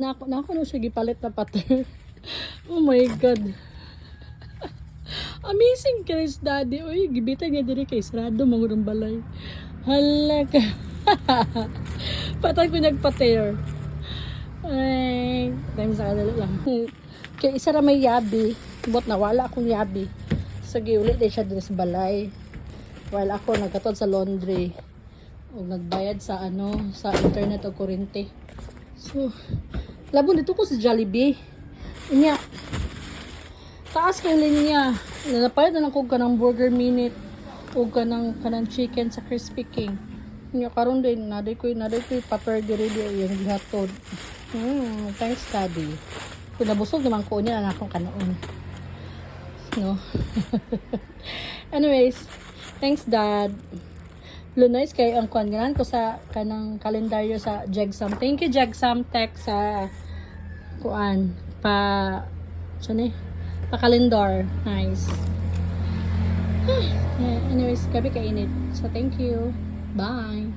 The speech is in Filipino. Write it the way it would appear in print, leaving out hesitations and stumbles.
Na ako no siya gipalit na pattern. Oh my god. Amazing Chris Daddy. Uy, gibitan niya diri kay sarado mangurong balay. Hala ka. Patay ko nagpa-tear. Ay, time sa kadali lang. Kaya isa ra may yabi. Bot na wala akong yabi. Sige, ulit din siya dun sa balay. While ako nagkatod sa laundry. O nagbayad sa sa internet o kurente. So, labon dito ko sa Jollibee. Inya. Taas kay linya. Napayad na lang ko ka ng Burger Minute. O ka ng chicken sa Crispy King. Inya karon din naday ko paper diri yung gihatod. Thanks Daddy. Kung nabusog naman ko niya na akong kanoon. No. Anyways, thanks Dad. Lunais kay ang kuan ko sa kanang kalendaryo sa Jegsam. Thank you Jegsam Tech sa kuan pa kalendar. Nice. Anyways, gabi kainit. So thank you. Bye.